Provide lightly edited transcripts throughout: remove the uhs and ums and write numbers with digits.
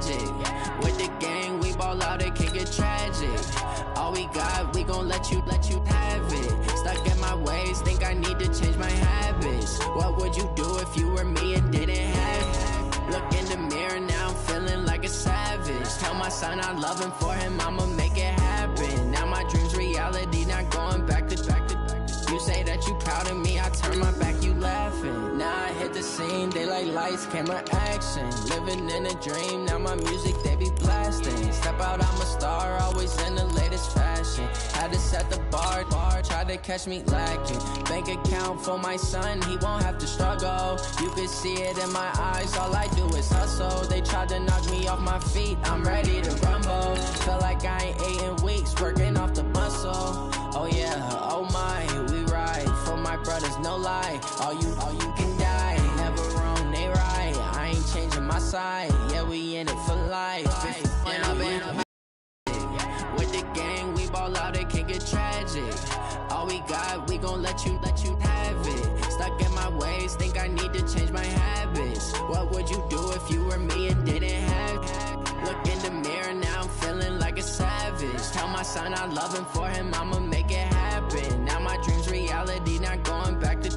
magic. With the gang, we ball out, it can get tragic. All we got, we gon' let you have it. Stuck in my ways, think I need to change my habits. What would you do if you were me and didn't have it? Look in the mirror, now I'm feeling like a savage. Tell my son I love him, for him I'ma make it happen. Now my dream's reality, not going back to. You say that you proud of me, I turn my back, you laughing. Now I hit the scene, daylight lights, camera action. Living in a dream, now my music, they be blasting. Step out, I'm a star, always in the latest fashion. Had to set the bar, try to catch me lacking. Bank account for my son, he won't have to struggle. You can see it in my eyes, all I do is hustle. They tried to knock me off my feet, I'm ready to rumble. Feel like I ain't ate in weeks, working off the muscle. Oh yeah, oh my, we ride for my brothers, no lie. All you can die, never wrong, they right. I ain't changing my side, yeah, we in it for life. With the gang, we ball out, it can get tragic. All we got, we gon' let you have it. Stuck in my ways, think I need to change my habits. What would you do if you were me and didn't have it? Look in the mirror, now I'm feeling like a savage. Tell my son I love him, for him I'ma make it happen. Now my dream's reality, not going back to.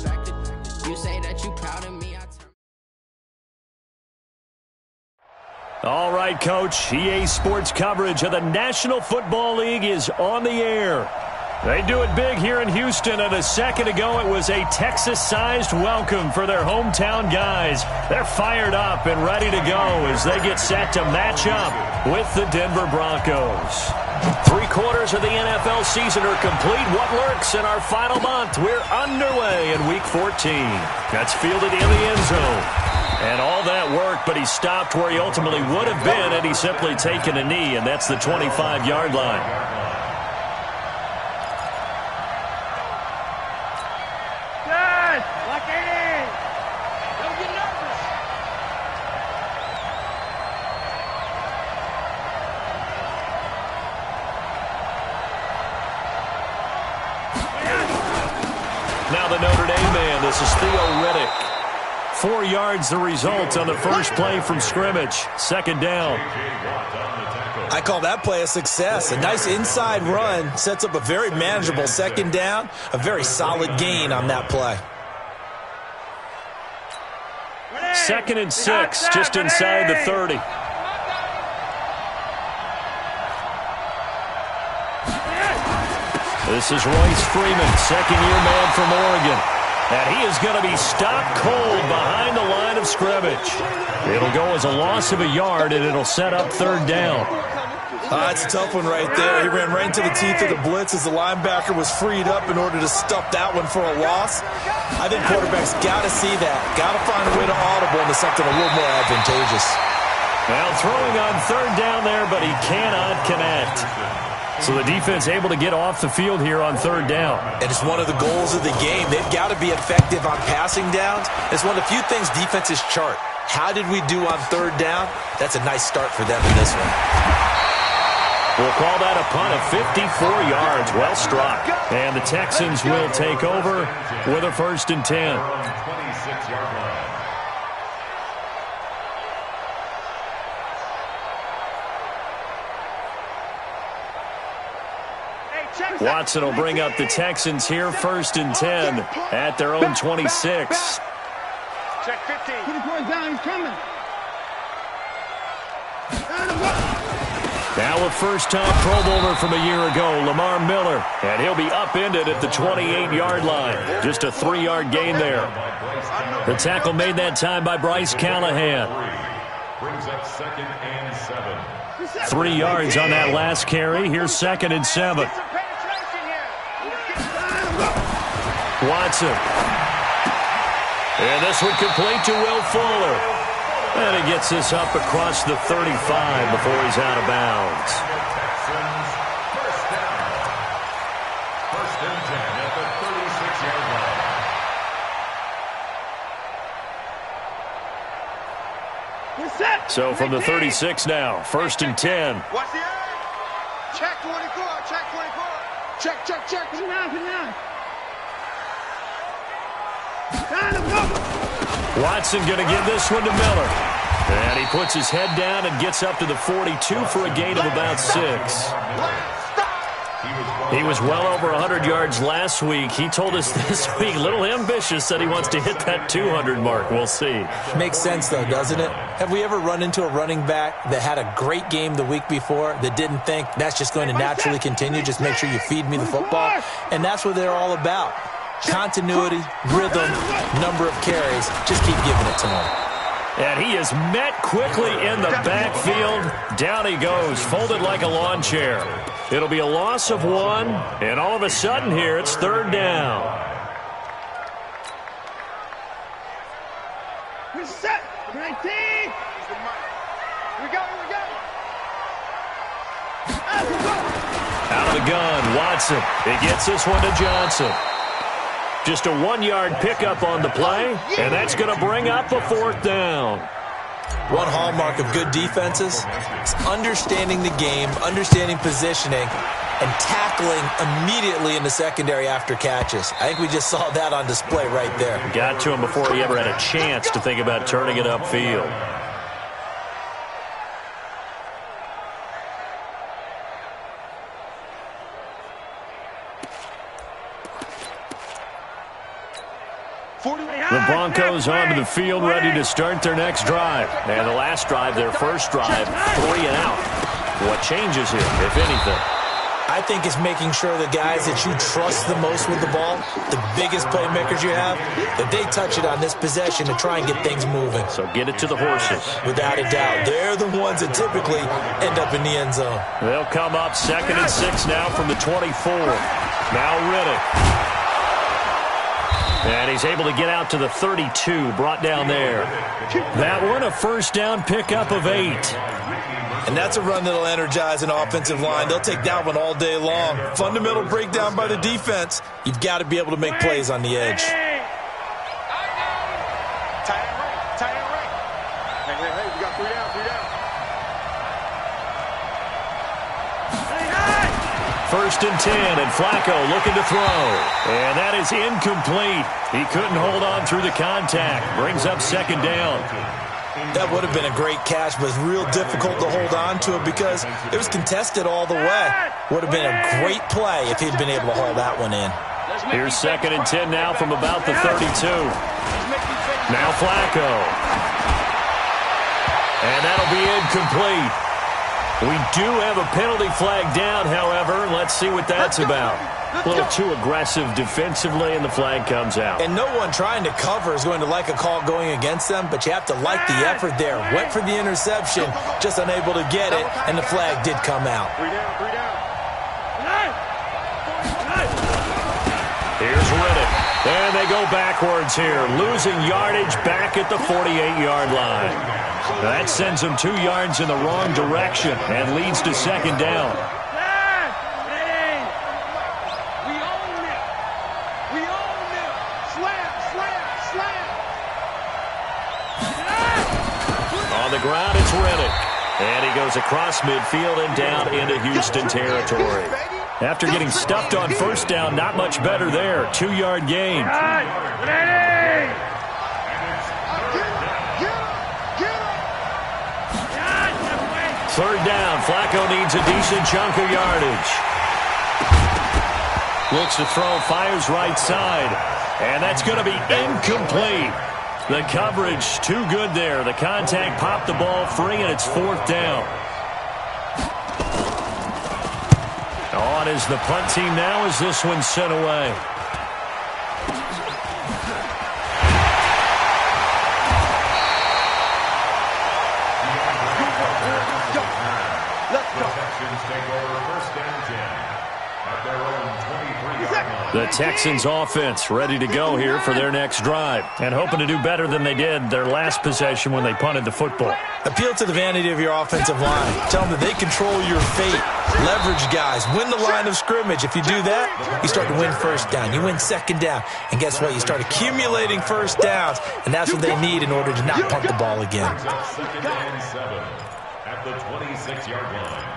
You say that you proud of me, All right, Coach. EA Sports coverage of the National Football League is on the air. They do it big here in Houston, and a second ago it was a Texas-sized welcome for their hometown guys. They're fired up and ready to go as they get set to match up with the Denver Broncos. 3/4 of the NFL season are complete. What lurks in our final month? We're underway in Week 14. That's fielded in the end zone. And all that work, but he stopped where he ultimately would have been, and he's simply taken a knee, and that's the 25-yard line. Good! Lock it in! Don't get nervous! Now the Notre Dame man, this is Theo Riddick. 4 yards the result on the first play from scrimmage. Second down. I call that play a success. A nice inside run sets up a very manageable second down. A very solid gain on that play. 2nd and 6, just inside the 30. This is Royce Freeman, second-year man from Oregon. And he is going to be stopped cold behind the line of scrimmage. It'll go as a loss of a yard, and it'll set up third down. It's a tough one right there. He ran right into the teeth of the blitz as the linebacker was freed up in order to stuff that one for a loss. I think quarterbacks got to see that. Got to find a way to audible into something a little more advantageous. Well, throwing on third down there, but he cannot connect. So the defense able to get off the field here on third down. And it's one of the goals of the game. They've got to be effective on passing downs. It's one of the few things defenses chart. How did we do on third down? That's a nice start for them in this one. We'll call that a punt of 54 yards. Well struck. And the Texans will take over with a 1st and 10. Watson will bring up the Texans here, 1st and 10 at their own 26. Check 15. Put the boy down, he's coming. Now a first-time Pro Bowler from a year ago, Lamar Miller. And he'll be upended at the 28-yard line. Just a 3-yard gain there. The tackle made that time by Bryce Callahan. Brings up 2nd and 7. 3 yards on that last carry. Here's 2nd and 7. Watson. And this one complete to Will Fuller. And he gets this up across the 35 before he's out of bounds. Texans, first down. 1st and 10 at the 36-yard line. So from the 36 now, 1st and 10. What's the area? Check 24, check 24. Check. Put it down. Watson going to give this one to Miller. And he puts his head down and gets up to the 42 for a gain of about 6. He was well over 100 yards last week. He told us this week, a little ambitious, that he wants to hit that 200 mark. We'll see. Makes sense, though, doesn't it? Have we ever run into a running back that had a great game the week before that didn't think that's just going to naturally continue? Just make sure you feed me the football. And that's what they're all about. Continuity, rhythm, number of carries. Just keep giving it to him. And he is met quickly in the backfield. Down he goes, folded like a lawn chair. It'll be a loss of 1, and all of a sudden here, it's 3rd down. We're set. 19. Here we go. Out of the gun, Watson. He gets this one to Johnson. Just a 1-yard pickup on the play, and that's going to bring up a 4th down. One hallmark of good defenses is understanding the game, understanding positioning, and tackling immediately in the secondary after catches. I think we just saw that on display right there. Got to him before he ever had a chance to think about turning it upfield. The Broncos onto the field, ready to start their next drive. And the last drive, their first drive, 3 and out. What changes here, if anything? I think it's making sure the guys that you trust the most with the ball, the biggest playmakers you have, that they touch it on this possession to try and get things moving. So get it to the horses. Without a doubt. They're the ones that typically end up in the end zone. They'll come up 2nd and 6 now from the 24. Now Riddick. And he's able to get out to the 32, brought down there. That one, a first down pickup of 8. And that's a run that'll energize an offensive line. They'll take that one all day long. Fundamental breakdown by the defense. You've got to be able to make plays on the edge. Tight end right. Hey, we got 3 down. First and 10, and Flacco looking to throw. And that is incomplete. He couldn't hold on through the contact. Brings up 2nd down. That would have been a great catch, but it's real difficult to hold on to it because it was contested all the way. Would have been a great play if he'd been able to haul that one in. Here's 2nd and 10 now from about the 32. Now Flacco. And that'll be incomplete. We do have a penalty flag down, however. Let's see what that's about. A little too aggressive defensively, and the flag comes out. And no one trying to cover is going to like a call going against them, but you have to like the effort there. Went for the interception, just unable to get it, and the flag did come out. 3 down. Here's Riddick. And they go backwards here, losing yardage back at the 48-yard line. That sends them 2 yards in the wrong direction and leads to 2nd down. On the ground, it's Riddick. And he goes across midfield and down into Houston territory. After getting stuffed on first down, not much better there. 2-yard gain. Third down. Flacco needs a decent chunk of yardage. Looks to throw, fires right side. And that's going to be incomplete. The coverage too good there. The contact popped the ball free, and it's 4th down. On is the punt team now as this one's sent away. The Texans offense ready to go here for their next drive and hoping to do better than they did their last possession when they punted the football. Appeal to the vanity of your offensive line. Tell them that they control your fate. Leverage guys. Win the line of scrimmage. If you do that, you start to win first down. You win 2nd down. And guess what? You start accumulating first downs, and that's what they need in order to not punt the ball again. 2nd and 7 at the 26-yard line.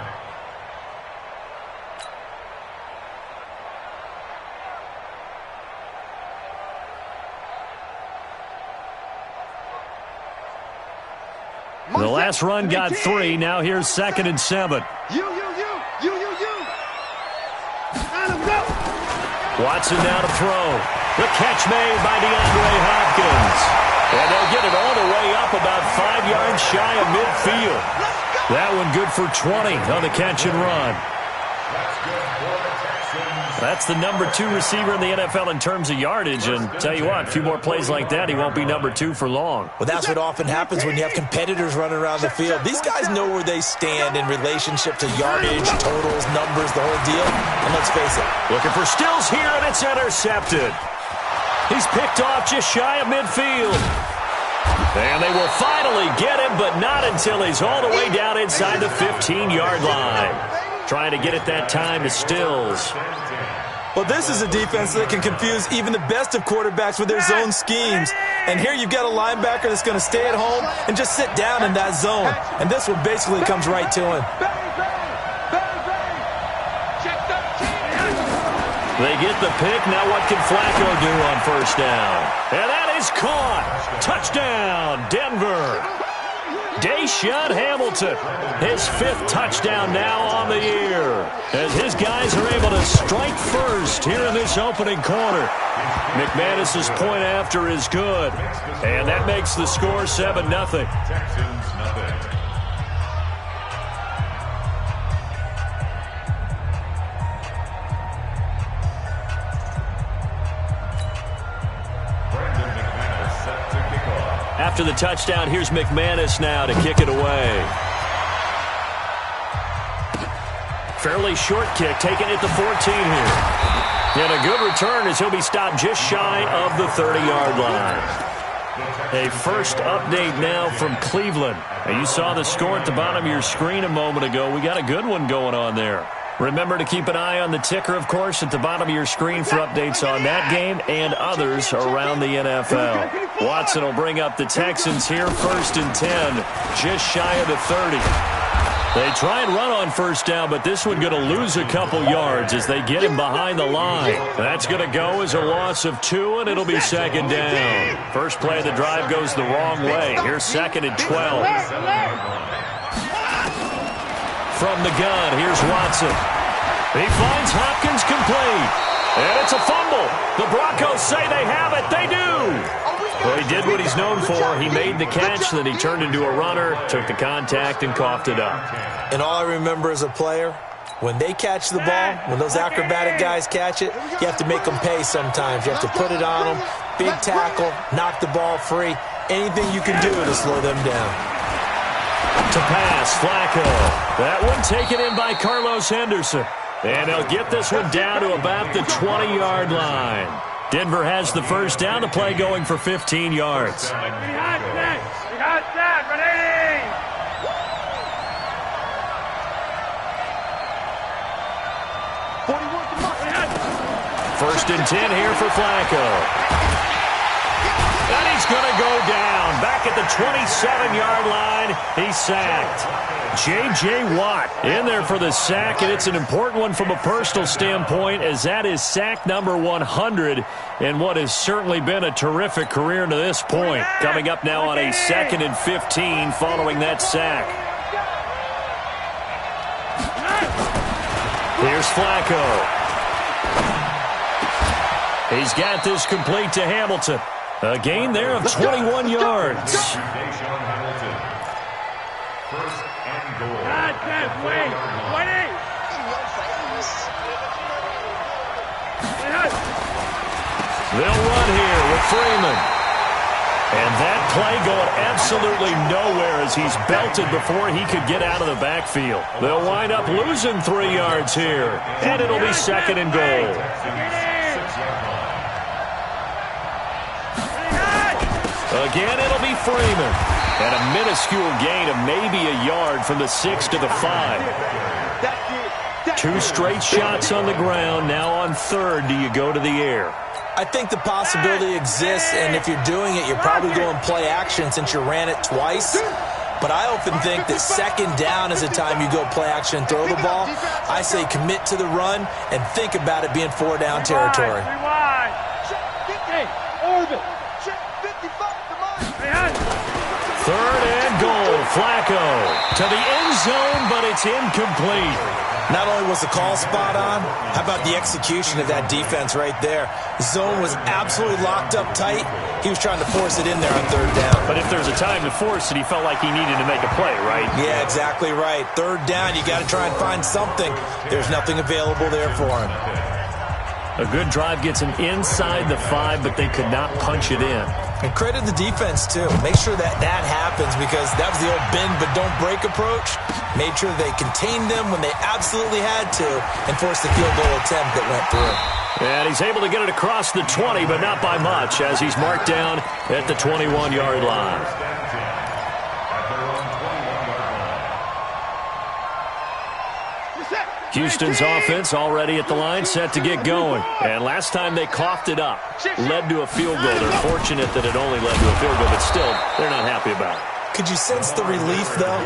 The last run got 3. Now here's 2nd and 7. You. Let him go. Watson now to throw. The catch made by DeAndre Hopkins. And they'll get it all the way up about 5 yards shy of midfield. That one good for 20 on the catch and run. That's the number 2 receiver in the NFL in terms of yardage. And tell you what, a few more plays like that, he won't be number 2 for long. Well, that's what often happens when you have competitors running around the field. These guys know where they stand in relationship to yardage, totals, numbers, the whole deal. And let's face it. Looking for Stills here, and it's intercepted. He's picked off just shy of midfield. And they will finally get him, but not until he's all the way down inside the 15-yard line. Trying to get it that time to Stills. Well, this is a defense that can confuse even the best of quarterbacks with their zone schemes. And here you've got a linebacker that's going to stay at home and just sit down in that zone. And this one basically comes right to him. They get the pick. Now what can Flacco do on first down? And that is caught. Touchdown, Denver. Deshaun Hamilton, his 5th touchdown now on the year, as his guys are able to strike first here in this opening quarter. McManus's point after is good, and that makes the score 7-0. Texans nothing. After the touchdown, here's McManus now to kick it away. Fairly short kick, taking it to 14 here. And a good return as he'll be stopped just shy of the 30-yard line. A first update now from Cleveland. And you saw the score at the bottom of your screen a moment ago. We got a good one going on there. Remember to keep an eye on the ticker, of course, at the bottom of your screen for updates on that game and others around the NFL. Watson will bring up the Texans here, 1st and 10, just shy of the 30. They try and run on first down, but this one going to lose a couple yards as they get him behind the line. That's going to go as a loss of 2, and it'll be 2nd down. First play of the drive goes the wrong way. Here's 2nd and 12. From the gun, here's Watson. He finds Hopkins complete. And it's a fumble. The Broncos say they have it. They do. Well, he did what he's known for. He made the catch, then he turned into a runner, took the contact, and coughed it up. And all I remember as a player, when they catch the ball, when those acrobatic guys catch it, you have to make them pay sometimes. You have to put it on them, big tackle, knock the ball free. Anything you can do to slow them down. To pass, Flacco. That one taken in by Carlos Henderson. And they'll get this one down to about the 20-yard line. Denver has the first down. The play going for 15 yards. First and 10 here for Flacco. And he's going to go down. Back at the 27-yard line, he's sacked. J.J. Watt in there for the sack, and it's an important one from a personal standpoint, as that is sack number 100 in what has certainly been a terrific career to this point. Coming up now on a 2nd and 15 following that sack. Here's Flacco. He's got this complete to Hamilton. A gain there of 21 yards. They'll run here with Freeman. And that play going absolutely nowhere as he's belted before he could get out of the backfield. They'll wind up losing 3 yards here. And it'll be 2nd and goal. Again, it'll be Freeman. And a minuscule gain of maybe a yard from the 6 to the 5. 2 straight shots on the ground. Now on 3rd, do you go to the air? I think the possibility exists, and if you're doing it, you're probably going play action since you ran it twice. But I often think that 2nd down is the time you go play action and throw the ball. I say commit to the run and think about it being 4 down territory. 3rd and goal Flacco to the end zone, but it's incomplete. Not only was the call spot on, how about the execution of that defense right there? The zone was absolutely locked up tight. He was trying to force it in there on third down. But if there's a time to force it, he felt like he needed to make a play, right? Yeah, exactly right. Third down, you got to try and find something. There's nothing available there for him. A good drive gets him inside the 5, but they could not punch it in. And credit the defense, too. Make sure that happens, because that was the old bend but don't break approach. Made sure they contained them when they absolutely had to and forced the field goal attempt that went through. And he's able to get it across the 20, but not by much, as he's marked down at the 21-yard line. Houston's offense already at the line, set to get going. And last time they coughed it up, led to a field goal. They're fortunate that it only led to a field goal, but still, they're not happy about it. Could you sense the relief, though,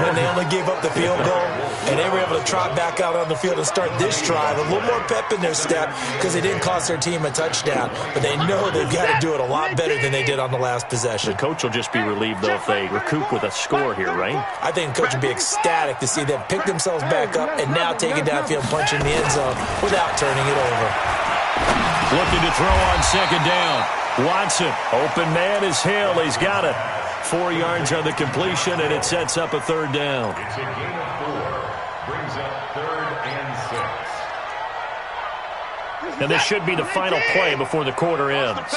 when they only gave up the field goal and they were able to trot back out on the field and start this drive? A little more pep in their step because they didn't cost their team a touchdown, but they know they've got to do it a lot better than they did on the last possession. The coach will just be relieved, though, if they recoup with a score here, right? I think the coach would be ecstatic to see them pick themselves back up and now take it downfield, punching the end zone without turning it over. Looking to throw on second down. Watson, open man is Hill. He's got it. 4 yards on the completion, and it sets up a third down. It's a gain of 4. Brings up 3rd and 6. And this should be the final play before the quarter ends.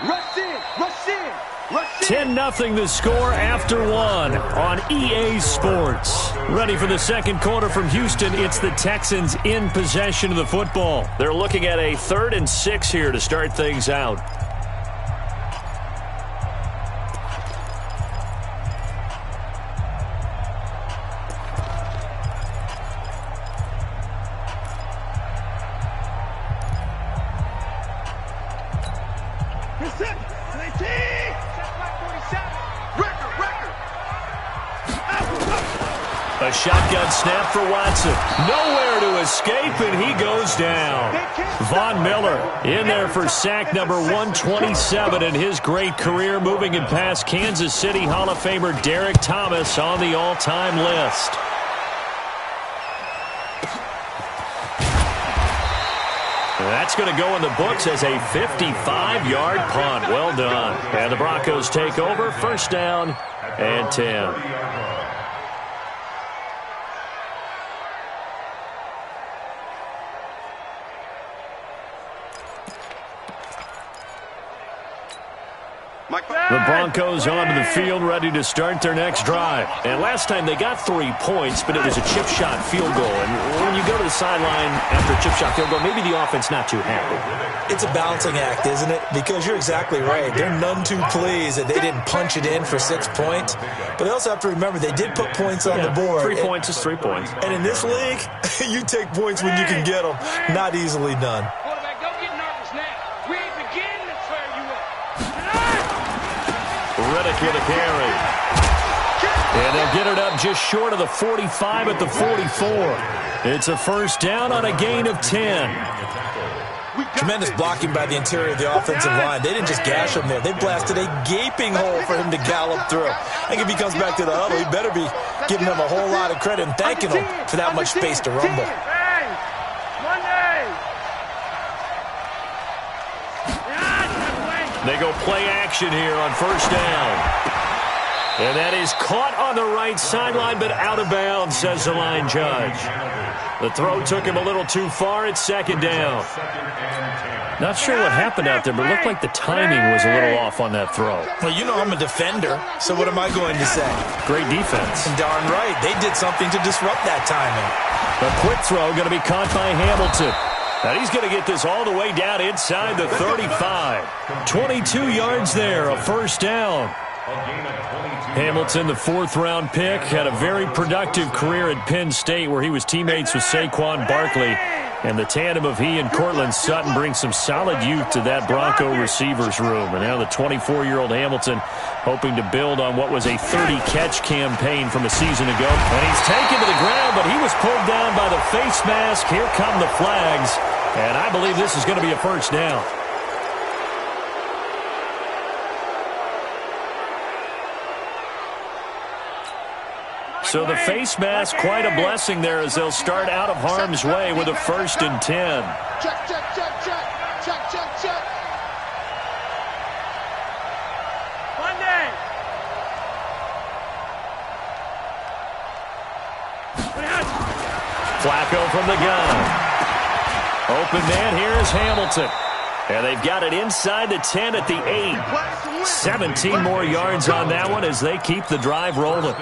Rush in, rush in, rush in. 10-0 the score after 1 on EA Sports. Ready for the second quarter from Houston. It's the Texans in possession of the football. They're looking at a 3rd and 6 here to start things out. A shotgun snap for Watson. Nowhere to escape, and he goes down. Von Miller in there for sack number 127 in his great career, moving it past Kansas City Hall of Famer Derek Thomas on the all-time list. That's going to go in the books as a 55-yard punt. Well done. And the Broncos take over, first down and 10. The Broncos onto the field, ready to start their next drive. And last time they got 3 points, but it was a chip shot field goal. And when you go to the sideline after a chip shot field goal, maybe the offense not too happy. It's a balancing act, isn't it? Because you're exactly right. They're none too pleased that they didn't punch it in for 6 points. But they also have to remember they did put points on the board. 3 points is 3 points. And in this league, you take points when you can get them. Not easily done. Quarterback, don't get nervous now. We ain't beginning to tear you up. Reddick with a carry. And they'll get it up just short of the 45 at the 44. It's a first down on a gain of 10. Tremendous blocking by the interior of the offensive line. They didn't just gash him there. They blasted a gaping hole for him to gallop through. I think if he comes back to the huddle, he better be giving them a whole lot of credit and thanking them for that much space to rumble. They go play action here on first down. And that is caught on the right sideline, but out of bounds, says the line judge. The throw took him a little too far. It's second down. Not sure what happened out there, but it looked like the timing was a little off on that throw. Well, you know I'm a defender, so what am I going to say? Great defense. And darn right, they did something to disrupt that timing. A quick throw going to be caught by Hamilton. And he's going to get this all the way down inside the 35. 22 yards there, a first down. Hamilton, the 4th-round pick, had a very productive career at Penn State where he was teammates with Saquon Barkley. And the tandem of he and Cortland Sutton brings some solid youth to that Bronco receivers room. And now the 24-year-old Hamilton hoping to build on what was a 30-catch campaign from a season ago. And he's taken to the ground, but he was pulled down by the face mask. Here come the flags. And I believe this is going to be a first down. So the face mask, quite a blessing there as they'll start out of harm's way with a 1st and 10. Check, check, check, check. Check, check, check. Monday. Flacco from the gun. Open man, here's Hamilton. And they've got it inside the 10 at the 8. 17 more yards on that one as they keep the drive rolling.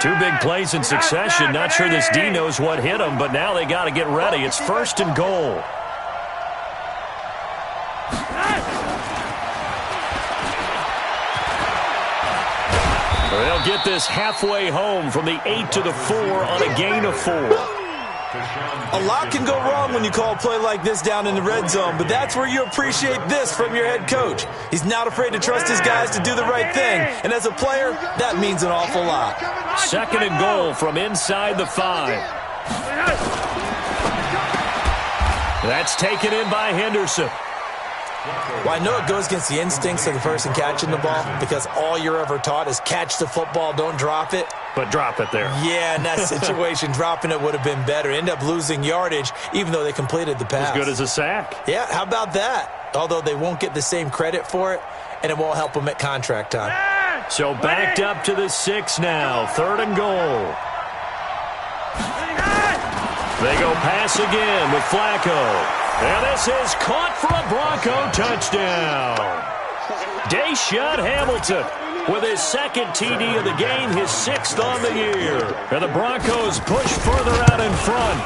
2 big plays in succession. Not sure this D knows what hit them, but now they got to get ready. It's 1st and goal. They'll get this halfway home from the 8 to the 4 on a gain of 4. A lot can go wrong when you call a play like this down in the red zone, but that's where you appreciate this from your head coach. He's not afraid to trust his guys to do the right thing, and as a player, that means an awful lot. 2nd and goal from inside the 5. That's taken in by Henderson. Well, I know it goes against the instincts of the person catching the ball because all you're ever taught is catch the football, don't drop it. But drop it there. Yeah, in that situation, dropping it would have been better. End up losing yardage, even though they completed the pass. As good as a sack. Yeah, how about that? Although they won't get the same credit for it, and it won't help them at contract time. So backed up to the 6 now. 3rd and goal. They go pass again with Flacco. And this is caught for a Bronco touchdown. Deshaun Hamilton with his 2nd TD of the game, his 6th on the year. And the Broncos push further out in front.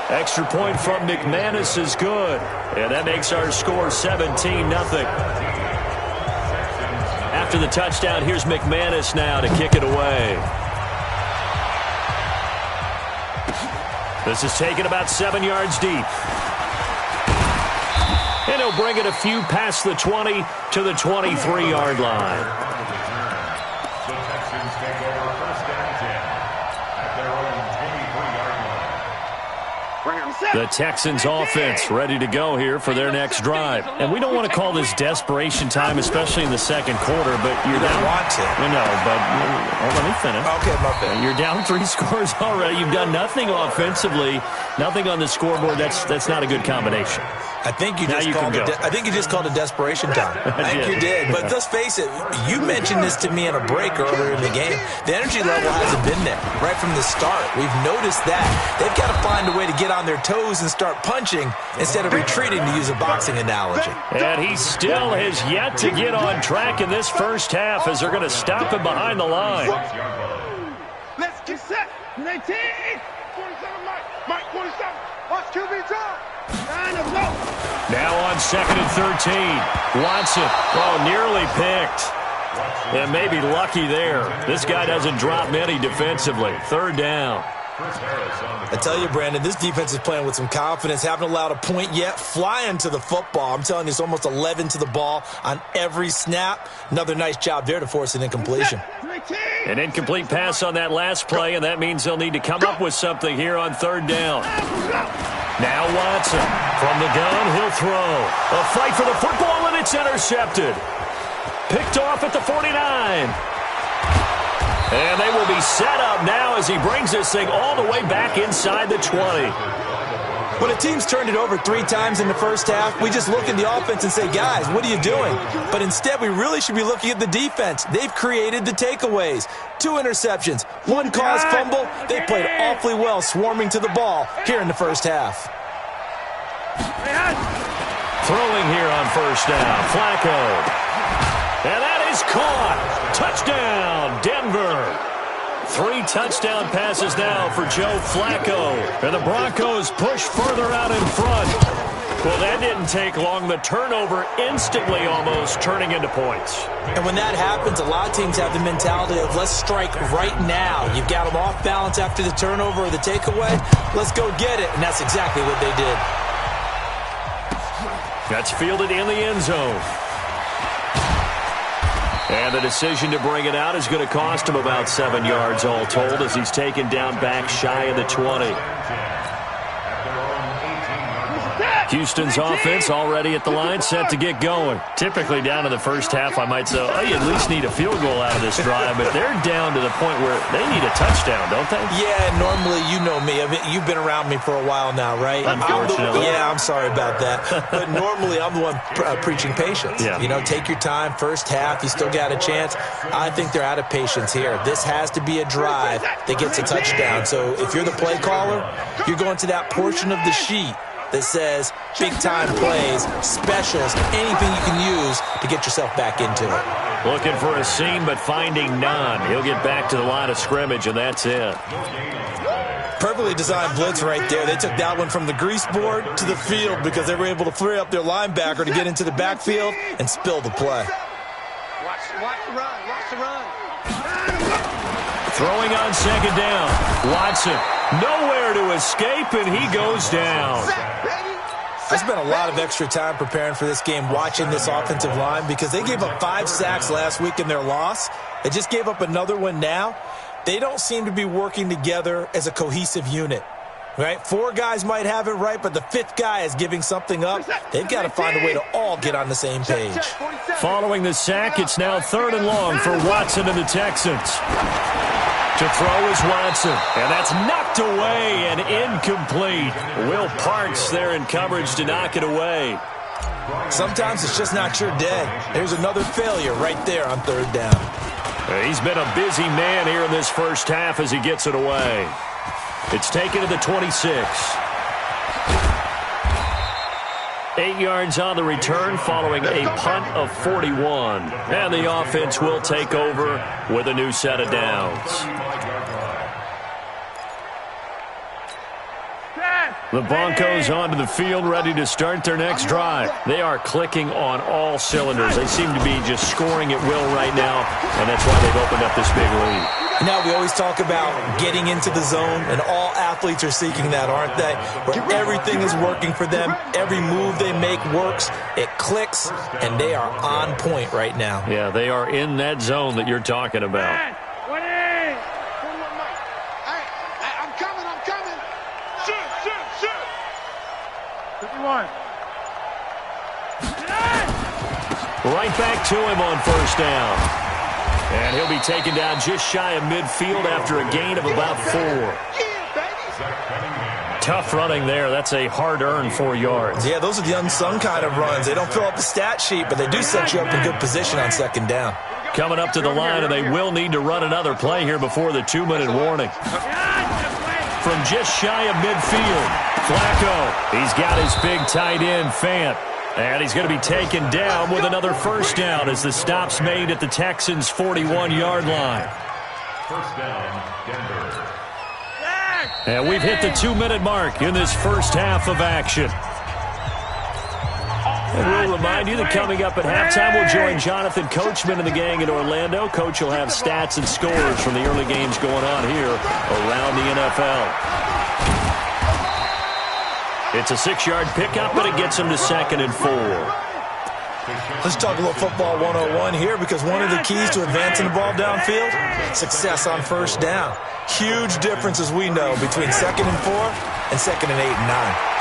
Extra point from McManus is good. And that makes our score 17-0. After the touchdown, here's McManus now to kick it away. This is taken about 7 yards deep. And he'll bring it a few past the 20 to the 23-yard line. The Texans take over 1st and 10 at their own 23-yard line. The Texans offense ready to go here for their next drive. And we don't want to call this desperation time, especially in the 2nd quarter, but you're down. Want to. I know, but let me finish. Okay, my bad. You're down 3 scores already. You've done nothing offensively, nothing on the scoreboard. That's not a good combination. I think you just called it desperation time. I think you did. But let's face it, you mentioned this to me in a break earlier in the game. The energy level hasn't been there right from the start. We've noticed that. They've got to find a way to get on their toes and start punching instead of retreating, to use a boxing analogy. And he still has yet to get on track in this first half as they're going to stop him behind the line. Let's get set. 19. 27, Mike 27. Watch QB drop. Now on 2nd and 13. Watson. Oh, nearly picked. And maybe lucky there. This guy doesn't drop many defensively. 3rd down. I tell you, Brandon, this defense is playing with some confidence. Haven't allowed a point yet. Flying to the football. I'm telling you, it's almost 11 to the ball on every snap. Another nice job there to force an incompletion. An incomplete pass on that last play, and that means they'll need to come up with something here on 3rd down. Now Watson from the gun. He'll throw. A fight for the football, and it's intercepted. Picked off at the 49. And they will be set up now as he brings this thing all the way back inside the 20. When a team's turned it over 3 times in the first half, we just look at the offense and say, guys, what are you doing? But instead, we really should be looking at the defense. They've created the takeaways. 2 interceptions, 1 caused fumble. They played awfully well swarming to the ball here in the first half. Throwing here on 1st down, Flacco. And that is caught. Touchdown, Denver. 3 touchdown passes now for Joe Flacco. And the Broncos push further out in front. Well, that didn't take long. The turnover instantly almost turning into points. And when that happens, a lot of teams have the mentality of let's strike right now. You've got them off balance after the turnover or the takeaway. Let's go get it. And that's exactly what they did. That's fielded in the end zone. And the decision to bring it out is going to cost him about 7 yards all told as he's taken down back shy of the 20. Houston's offense already at the line, set to get going. Typically down in the first half, I might say, oh, you at least need a field goal out of this drive, but they're down to the point where they need a touchdown, don't they? Yeah, normally, you know me. I mean, you've been around me for a while now, right? Unfortunately. I'm sorry about that. But normally, I'm the one preaching patience. Yeah. You know, take your time. First half, you still got a chance. I think they're out of patience here. This has to be a drive that gets a touchdown. So if you're the play caller, you're going to that portion of the sheet that says big-time plays, specials, anything you can use to get yourself back into it. Looking for a seam, but finding none. He'll get back to the line of scrimmage, and that's it. Perfectly designed blitz right there. They took that one from the grease board to the field because they were able to free up their linebacker to get into the backfield and spill the play. Watch the run. Watch the run. Throwing on second down. Watson, nowhere to escape, and he goes down. I spent a lot of extra time preparing for this game, watching this offensive line, because they gave up 5 sacks last week in their loss. They just gave up another one now. They don't seem to be working together as a cohesive unit. Right? 4 guys might have it right, but the 5th guy is giving something up. They've got to find a way to all get on the same page. Following the sack, it's now 3rd and long for Watson and the Texans. To throw is Watson, and that's knocked away and incomplete. Will Parks there in coverage to knock it away. Sometimes it's just not your day. There's another failure right there on 3rd down. He's been a busy man here in this first half as he gets it away. It's taken to the 26. 8 yards on the return following a punt of 41. And the offense will take over with a new set of downs. The Broncos onto the field, ready to start their next drive. They are clicking on all cylinders. They seem to be just scoring at will right now, and that's why they've opened up this big lead. Now, we always talk about getting into the zone, and all athletes are seeking that, aren't they? Where everything is working for them, every move they make works, it clicks, and they are on point right now. Yeah, they are in that zone that you're talking about. 51. Right back to him on 1st down. And he'll be taken down just shy of midfield after a gain of about 4. Tough running there. That's a hard-earned 4 yards. Yeah, those are the unsung kind of runs. They don't fill up the stat sheet, but they do set you up in good position on 2nd down. Coming up to the line, and they will need to run another play here before the 2-minute warning. From just shy of midfield, Flacco, he's got his big tight end, Fant. And he's going to be taken down with another 1st down as the stop's made at the Texans' 41-yard line. 1st down, Denver. And we've hit the 2-minute mark in this first half of action. And we'll remind you that coming up at halftime, we'll join Jonathan Coachman and the gang in Orlando. Coach will have stats and scores from the early games going on here around the NFL. It's a 6-yard pickup, but it gets him to 2nd and 4. Let's talk a little football 101 here, because one of the keys to advancing the ball downfield, success on 1st down. Huge difference, as we know, between 2nd and 4 and 2nd and 8 and 9.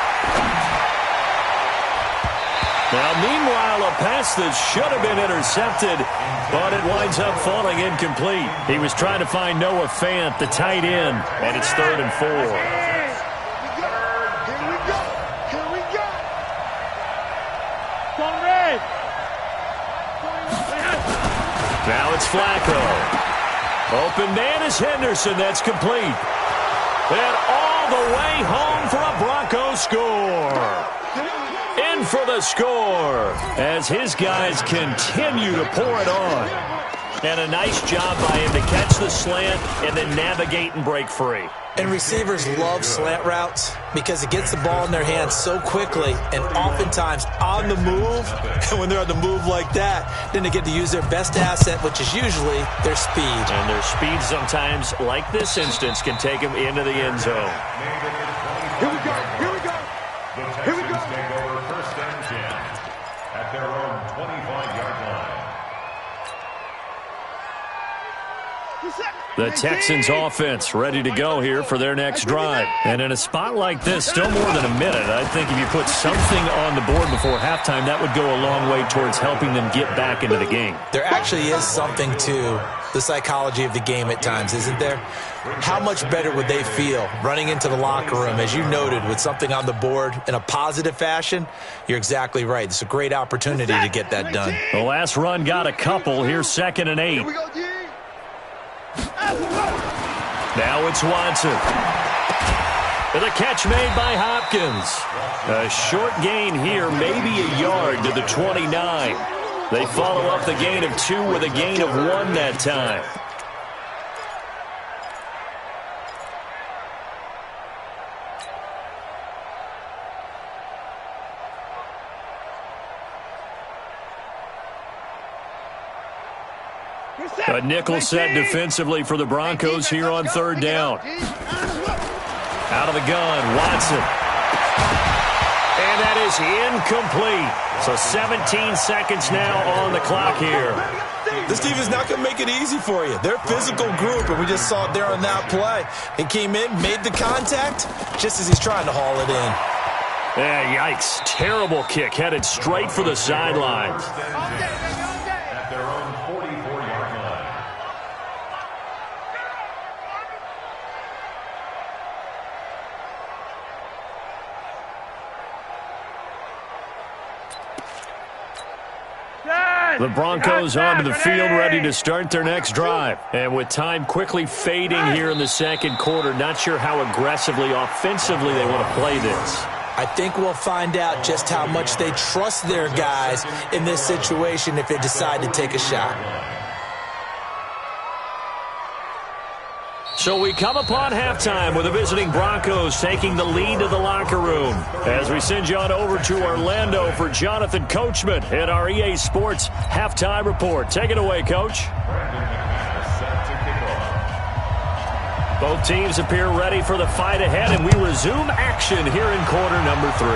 Now, meanwhile, a pass that should have been intercepted, but it winds up falling incomplete. He was trying to find Noah Fant, the tight end, and it's 3rd and 4. Now it's Flacco. Open man is Henderson. That's complete. And all the way home for a Broncos score. In for the score as his guys continue to pour it on. And a nice job by him to catch the slant and then navigate and break free. And receivers love slant routes because it gets the ball in their hands so quickly and oftentimes on the move. And when they're on the move like that, then they get to use their best asset, which is usually their speed. And their speed sometimes, like this instance, can take them into the end zone. Here we go. Here we go. Here we go. Take over 1st and 10 at their own 25-yard line. The Texans offense ready to go here for their next drive. And in a spot like this, still more than a minute, I think if you put something on the board before halftime, that would go a long way towards helping them get back into the game. There actually is something to the psychology of the game at times, isn't there? How much better would they feel running into the locker room, as you noted, with something on the board in a positive fashion? You're exactly right. It's a great opportunity to get that done. The last run got a couple. Here's 2nd and 8. Now it's Watson. The catch made by Hopkins. A short gain here, maybe a yard to the 29. They follow up the gain of 2 with a gain of 1 that time. A nickel set defensively for the Broncos here on 3rd down. Out of the gun, Watson. And that is incomplete. So 17 seconds now on the clock here. This team is not going to make it easy for you. They're a physical group, and we just saw it there on that play. He came in, made the contact, just as he's trying to haul it in. Yeah, yikes. Terrible kick, headed straight for the sidelines. At their own 44-yard line. The Broncos onto the field, ready to start their next drive. And with time quickly fading here in the 2nd quarter, not sure how aggressively, offensively they want to play this. I think we'll find out just how much they trust their guys in this situation if they decide to take a shot. So we come upon halftime with the visiting Broncos taking the lead to the locker room. As we send you on over to Orlando for Jonathan Coachman in our EA Sports Halftime Report. Take it away, Coach. Both teams appear ready for the fight ahead, and we resume action here in quarter number 3.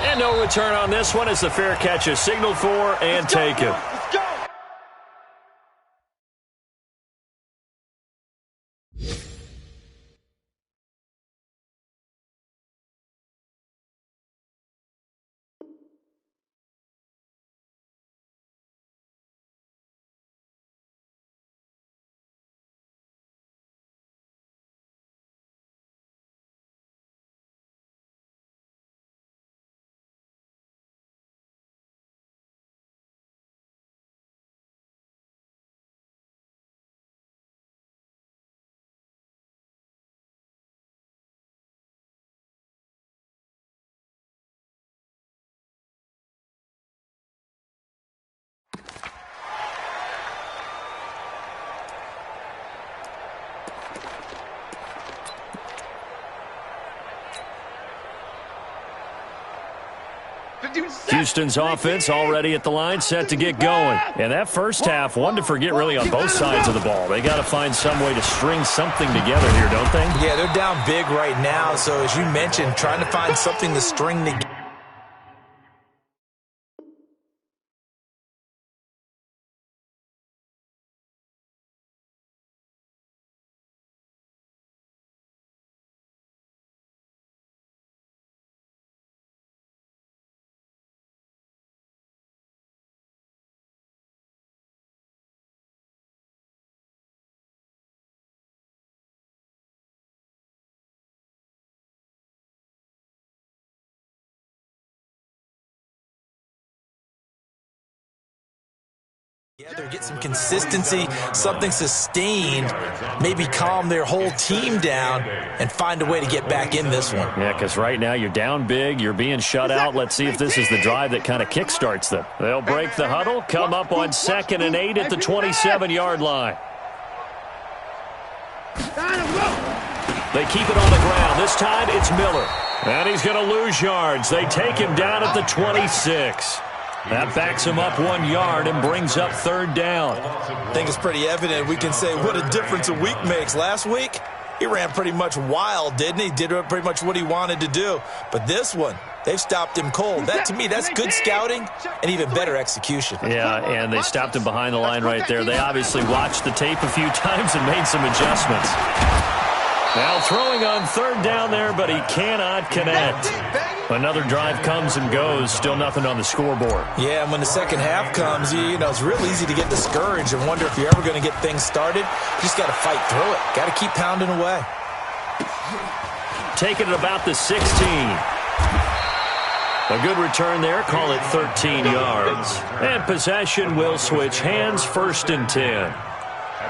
And no return on this one as the fair catch is signaled for and taken. Houston's offense already at the line, set to get going. And that first half, one to forget really on both sides of the ball. They got to find some way to string something together here, don't they? Yeah, they're down big right now. So as you mentioned, trying to find something to string together. Get some consistency, something sustained, maybe calm their whole team down and find a way to get back in this one. Yeah, because right now you're down big, you're being shut out. Let's see if this is the drive that kind of kickstarts them. They'll break the huddle, come up on 2nd and 8 at the 27-yard line. They keep it on the ground. This time it's Miller. And he's going to lose yards. They take him down at the 26. That backs him up 1 yard and brings up 3rd down. I think it's pretty evident. We can say what a difference a week makes. Last week, he ran pretty much wild, didn't he? Did pretty much what he wanted to do. But this one, They've stopped him cold. That, to me, that's good scouting and even better execution. Yeah, and they stopped him behind the line right there. They obviously watched the tape a few times and made some adjustments. Now throwing on third down there, but he cannot connect. Another drive comes and goes, still nothing on the scoreboard. Yeah, and when the second half comes, you know, it's real easy to get discouraged and wonder if you're ever going to get things started. You just got to fight through it. Got to keep pounding away. Taking it about the 16. A good return there, call it 13 yards. And possession will switch hands, 1st and 10. At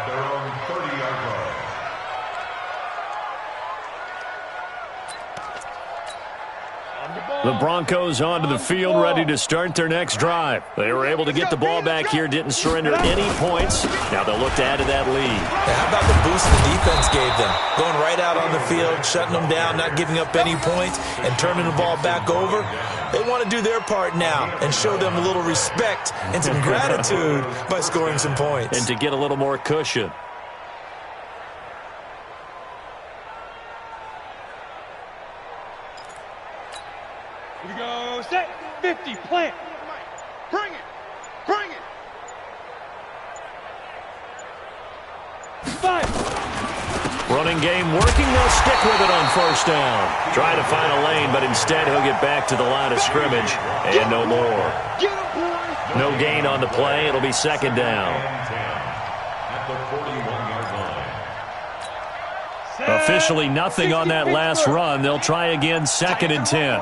their own 30-yard line. The Broncos onto the field, ready to start their next drive. They were able to get the ball back here, didn't surrender any points. Now they'll look to add to that lead. Yeah, how about the boost the defense gave them? Going right out on the field, shutting them down, not giving up any points, and turning the ball back over. They want to do their part now and show them a little respect and some gratitude by scoring some points. And to get a little more cushion. Here we go, set, 50, plant. Bring it, bring it. 5. Running game working, they'll stick with it on 1st down. Try to find a lane, but instead he'll get back to the line of scrimmage, and no more. No gain on the play, it'll be 2nd down. At the 41-yard line. Officially nothing on that last run. They'll try again, 2nd and 10.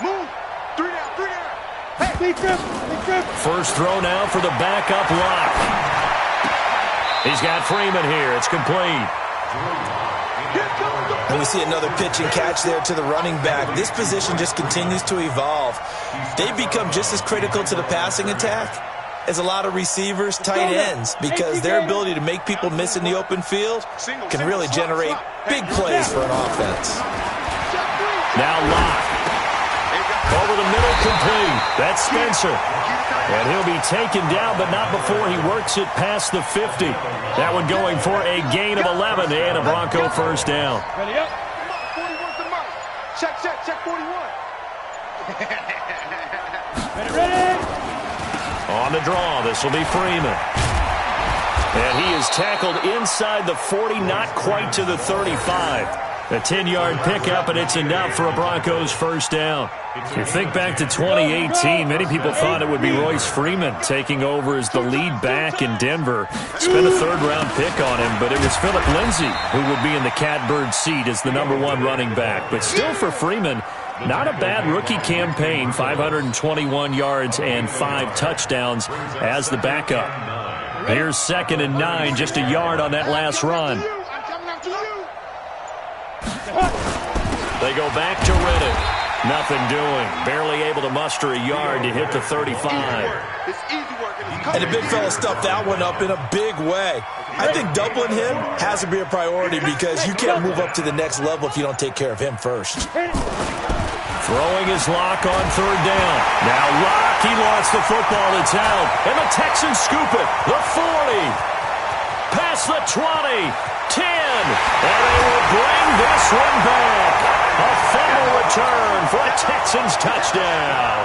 Move, 3 down, 3 down. Hey, big grip. First throw now for the backup lock. He's got Freeman here. It's complete. And we see another pitch and catch there to the running back. This position just continues to evolve. They become just as critical to the passing attack as a lot of receivers, tight ends, because their ability to make people miss in the open field can really generate big plays for an offense. Now Locke. Over the middle, complete. That's Spencer. And he'll be taken down, but not before he works it past the 50. That one going for a gain of 11 and a Bronco 1st down. Ready up. 41's the mark. Check, 41. Ready. On the draw, this will be Freeman. And he is tackled inside the 40, not quite to the 35. A 10-yard pickup, and it's enough for a Broncos 1st down. You think back to 2018, many people thought it would be Royce Freeman taking over as the lead back in Denver. Spent a 3rd-round pick on him, but it was Philip Lindsay who would be in the catbird seat as the _1 running back. But still for Freeman, not a bad rookie campaign, 521 yards and 5 touchdowns as the backup. Here's 2nd and 9, just a yard on that last run. They go back to Reddick. Nothing doing. Barely able to muster a yard to hit the 35. And the big fella stuffed that one up in a big way. I think doubling him has to be a priority because you can't move up to the next level if you don't take care of him first. Throwing his Lock on 3rd down. Now Lock, he lost the football. It's out. And the Texans scoop it. The 40. Past the 20. 10, and they will bring this one back. A fumble return for a Texans touchdown.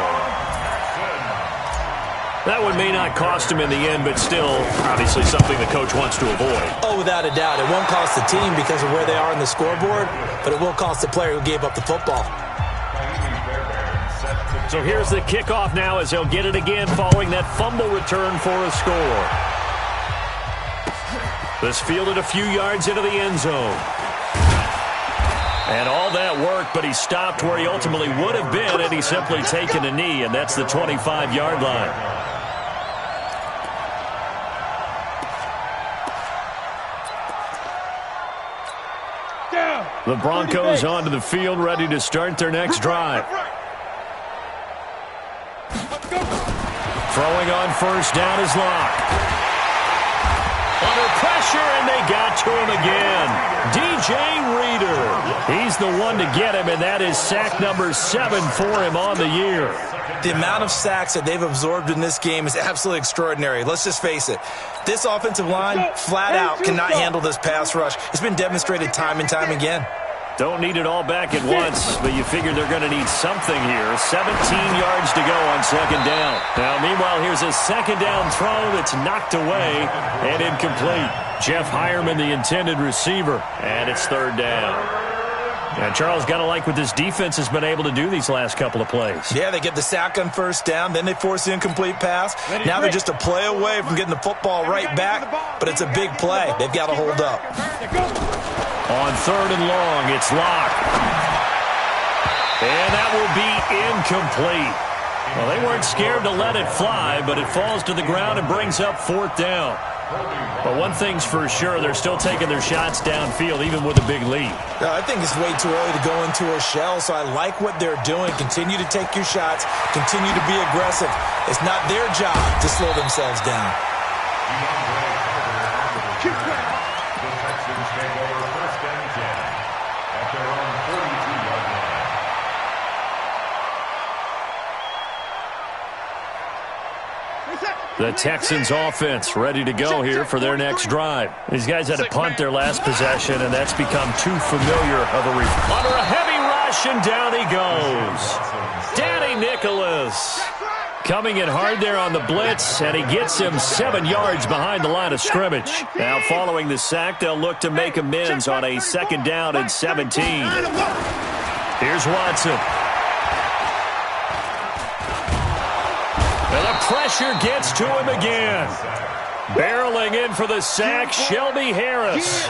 That one may not cost him in the end, but still, obviously something the coach wants to avoid. Oh, without a doubt. It won't cost the team because of where they are in the scoreboard, but it will cost the player who gave up the football. So here's the kickoff now as he'll get it again following that fumble return for a score. This fielded a few yards into the end zone. And all that work, but he stopped where he ultimately would have been had he simply taken a knee, and that's the 25-yard line. The Broncos onto the field, ready to start their next drive. Throwing on 1st down is Locke. Under pressure, and they got to him again. DJ Reader. He's the one to get him, and that is sack number 7 for him on the year. The amount of sacks that they've absorbed in this game is absolutely extraordinary. Let's just face it. This offensive line, flat out, cannot handle this pass rush. It's been demonstrated time and time again. Don't need it all back at once, but you figure they're going to need something here. 17 yards to go on second down. Now, meanwhile, here's a second down throw that's knocked away and incomplete. Jeff Hireman, the intended receiver, and it's third down. And Charles, got to like what this defense has been able to do these last couple of plays. Yeah, they get the sack on first down, then they force the incomplete pass. Now they're just a play away from getting the football right back, but it's a big play. They've got to hold up. On third and long, it's Locke. And that will be incomplete. Well, they weren't scared to let it fly, but it falls to the ground and brings up fourth down. But one thing's for sure, they're still taking their shots downfield, even with a big lead. I think it's way too early to go into a shell, so I like what they're doing. Continue to take your shots. Continue to be aggressive. It's not their job to slow themselves down. The Texans take over first and 10 at their own 42-yard line. The Texans offense ready to go here for their next drive. These guys had to punt their last possession, and that's become too familiar of a under a heavy rush, and down he goes. Danny Nicholas coming in hard there on the blitz, and he gets him 7 yards behind the line of scrimmage. Now following the sack, they'll look to make amends on a second down and 17. Here's Watson. And the pressure gets to him again. Barreling in for the sack, Shelby Harris.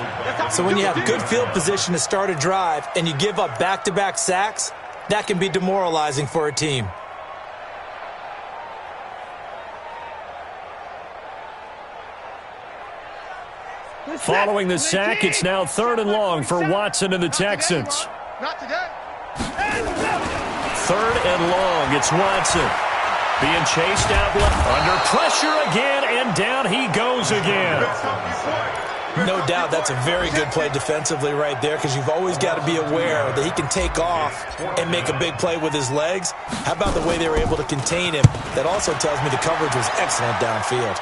So when you have good field position to start a drive and you give up back-to-back sacks, that can be demoralizing for a team. Following the sack, it's now third and long for Watson and the Texans. Third and long, it's Watson. Being chased out left, under pressure again, and down he goes again. No doubt that's a very good play defensively right there, because you've always got to be aware that he can take off and make a big play with his legs. How about the way they were able to contain him? That also tells me the coverage was excellent downfield.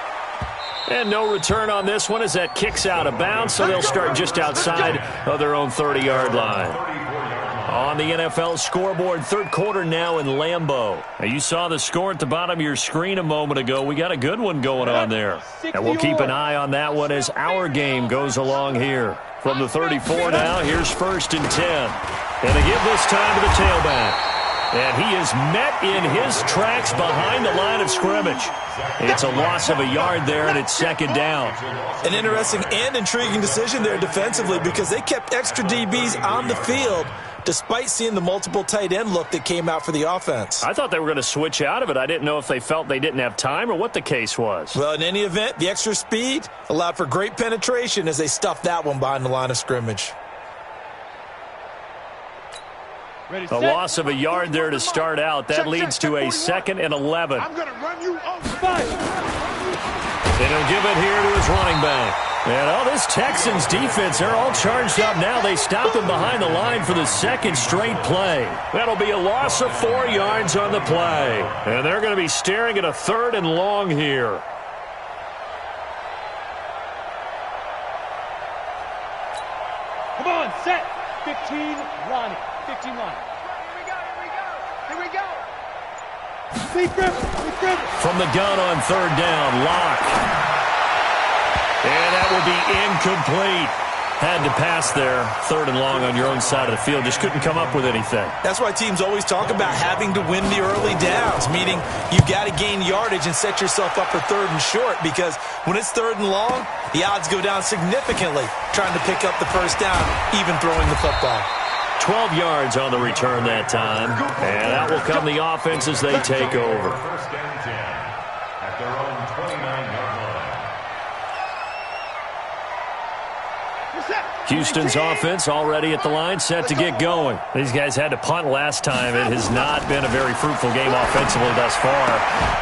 And no return on this one as that kicks out of bounds, so they'll start just outside of their own 30-yard line. On the NFL scoreboard, third quarter now in Lambeau. Now, you saw the score at the bottom of your screen a moment ago. We got a good one going on there. And we'll keep an eye on that one as our game goes along here. From the 34 now, here's first and 10. And they give this time to the tailback. And he is met in his tracks behind the line of scrimmage. It's a loss of a yard there, and it's second down. An interesting and intriguing decision there defensively, because they kept extra DBs on the field despite seeing the multiple tight end look that came out for the offense. I thought they were going to switch out of it. I didn't know if they felt they didn't have time or what the case was. Well, in any event, the extra speed allowed for great penetration as they stuffed that one behind the line of scrimmage. A loss of a yard there to start out. That leads to a second and 11. I'm going to run you over. And he'll give it here to his running back. And this Texans defense, they're all charged up now. They stop him behind the line for the second straight play. That'll be a loss of 4 yards on the play. And they're going to be staring at a third and long here. Come on, set. 15, Ronnie. 15 line. Here we go. From the gun on third down, Locke. And that will be incomplete. Had to pass there, third and long on your own side of the field. Just couldn't come up with anything. That's why teams always talk about having to win the early downs, meaning you've got to gain yardage and set yourself up for third and short, because when it's third and long, the odds go down significantly trying to pick up the first down, even throwing the football. 12 yards on the return that time. And out will come the offense as they take over. First and 10 at their own 29-yard line. Houston's offense already at the line, set to get going. These guys had to punt last time. It has not been a very fruitful game offensively thus far.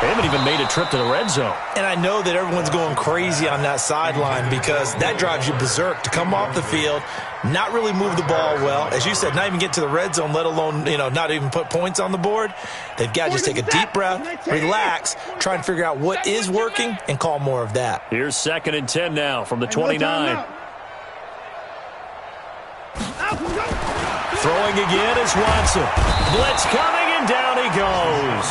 They haven't even made a trip to the red zone. And I know that everyone's going crazy on that sideline, because that drives you berserk to come off the field, not really move the ball well. As you said, not even get to the red zone, let alone, not even put points on the board. They've got to just take a deep breath, relax, try and figure out what is working, and call more of that. Here's second and 10 now from the 29. Throwing again is Watson. Blitz coming, and down he goes.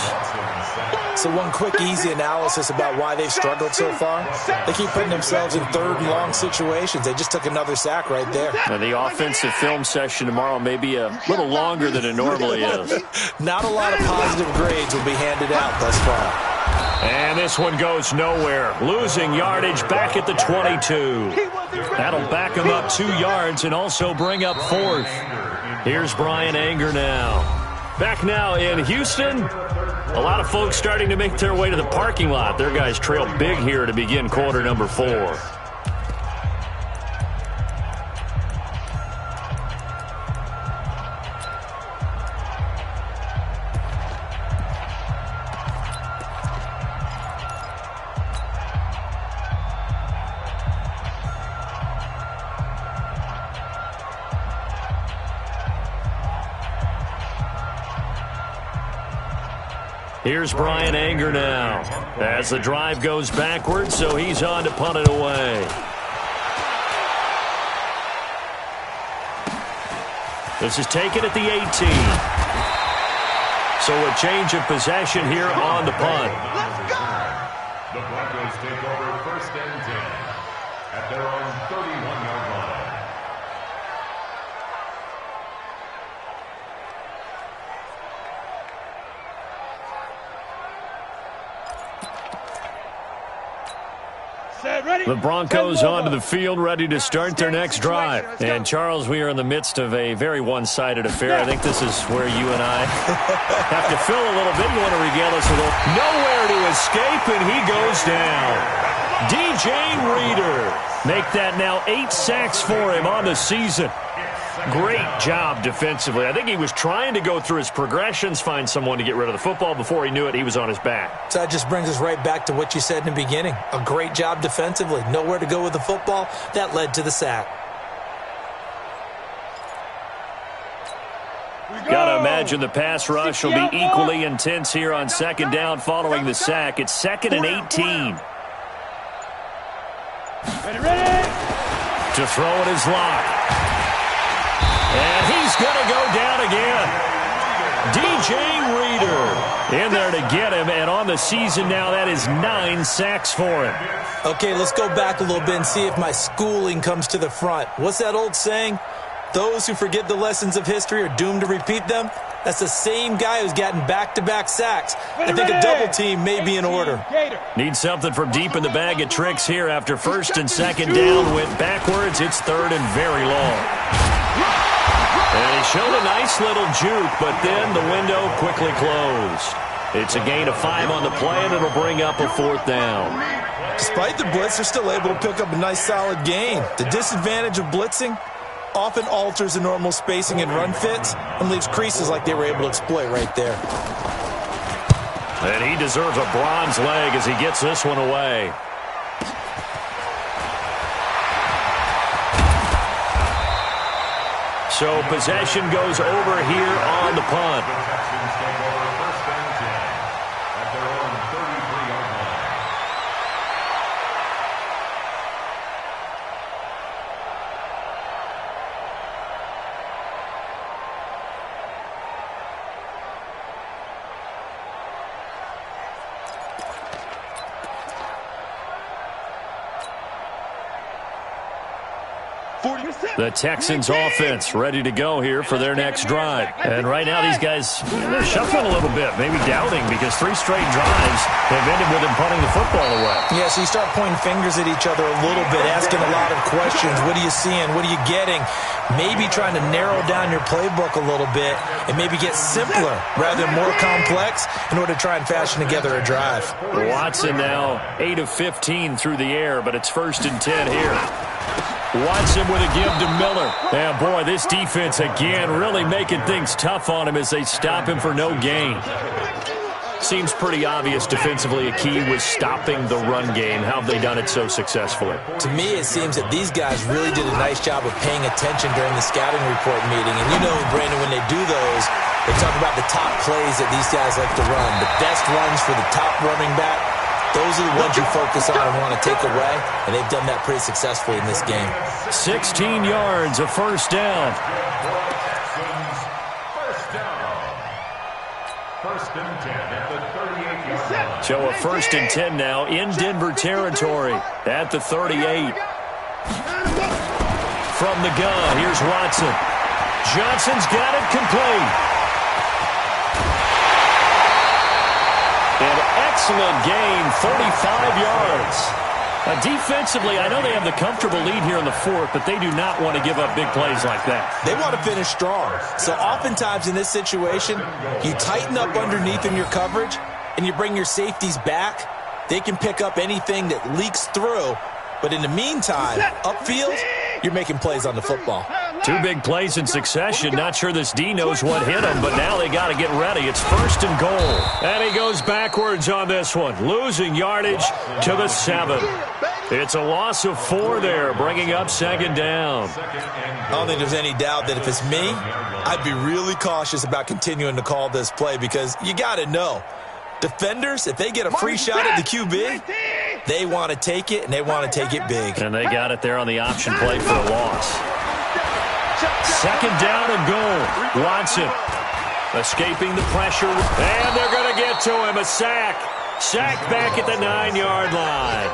So one quick, easy analysis about why they've struggled so far. They keep putting themselves in third and long situations. They just took another sack right there. Now, the offensive film session tomorrow may be a little longer than it normally is. Not a lot of positive grades will be handed out thus far. And this one goes nowhere. Losing yardage back at the 22. That'll back him up 2 yards and also bring up 4th. Here's Brian Anger now. Back now in Houston. A lot of folks starting to make their way to the parking lot. Their guys trail big here to begin quarter number 4. Here's Brian Anger now as the drive goes backwards, so he's on to punt it away. This is taken at the 18. So a change of possession here on the punt. The Broncos take over 1st and 10 at their own 31-yard line. The Broncos onto the field, ready to start their next drive. And, Charles, we are in the midst of a very one-sided affair. I think this is where you and I have to fill a little bit. You want to regale us a little. Nowhere to escape, and he goes down. DJ Reader. Make that now 8 sacks for him on the season. Great job defensively. I think he was trying to go through his progressions, find someone to get rid of the football. Before he knew it, he was on his back. So that just brings us right back to what you said in the beginning. A great job defensively. Nowhere to go with the football. That led to the sack. Got to imagine the pass rush will be equally intense here on 2nd down following the sack. It's 2nd and 18. Ready. To throw it is Locke. And he's going to go down again. DJ Reader in there to get him. And on the season now, that is 9 sacks for him. Okay, let's go back a little bit and see if my schooling comes to the front. What's that old saying? Those who forget the lessons of history are doomed to repeat them. That's the same guy who's gotten back-to-back sacks. I think a double team may be in order. Need something from deep in the bag of tricks here after 1st and 2nd down. Went backwards. It's 3rd and very long. And he showed a nice little juke, but then the window quickly closed. It's a gain of 5 on the play, and it'll bring up a 4th down. Despite the blitz, they're still able to pick up a nice solid gain. The disadvantage of blitzing often alters the normal spacing and run fits and leaves creases like they were able to exploit right there. And he deserves a bronze leg as he gets this one away. So possession goes over here on the punt. The Texans offense ready to go here for their next drive. And right now these guys, they're shuffling a little bit, maybe doubting, because 3 straight drives have ended with them punting the football away. Yeah, so you start pointing fingers at each other a little bit, asking a lot of questions. What are you seeing? What are you getting? Maybe trying to narrow down your playbook a little bit and maybe get simpler rather than more complex in order to try and fashion together a drive. Watson now 8 of 15 through the air, but it's 1st and 10 here. Watson with a give to Miller. And boy, this defense again really making things tough on him as they stop him for no gain. Seems pretty obvious defensively a key was stopping the run game. How have they done it so successfully? To me, it seems that these guys really did a nice job of paying attention during the scouting report meeting. And you know, Brandon, when they do those, they talk about the top plays that these guys like to run. The best runs for the top running back. Those are the ones you focus on and want to take away, and they've done that pretty successfully in this game. 16 yards, a 1st down. First and 10 at the 38-yard line. So a first and 10 now in Denver territory at the 38. From the gun, here's Watson. Johnson's got it complete. An excellent gain, 35 yards. Defensively, I know they have the comfortable lead here in the fourth, but they do not want to give up big plays like that. They want to finish strong. So oftentimes in this situation, you tighten up underneath in your coverage, and you bring your safeties back. They can pick up anything that leaks through. But in the meantime, upfield, you're making plays on the football. Two big plays in succession. Not sure this D knows what hit him, but now they got to get ready. It's first and goal. And he goes backwards on this one, losing yardage to the 7. It's a loss of 4 there, bringing up second down. I don't think there's any doubt that if it's me, I'd be really cautious about continuing to call this play because you got to know, defenders, if they get a free shot at the QB, they want to take it, and they want to take it big. And they got it there on the option play for a loss. Second down and goal. Watson escaping the pressure, and they're going to get to him. A sack. Sack back at the 9-yard line.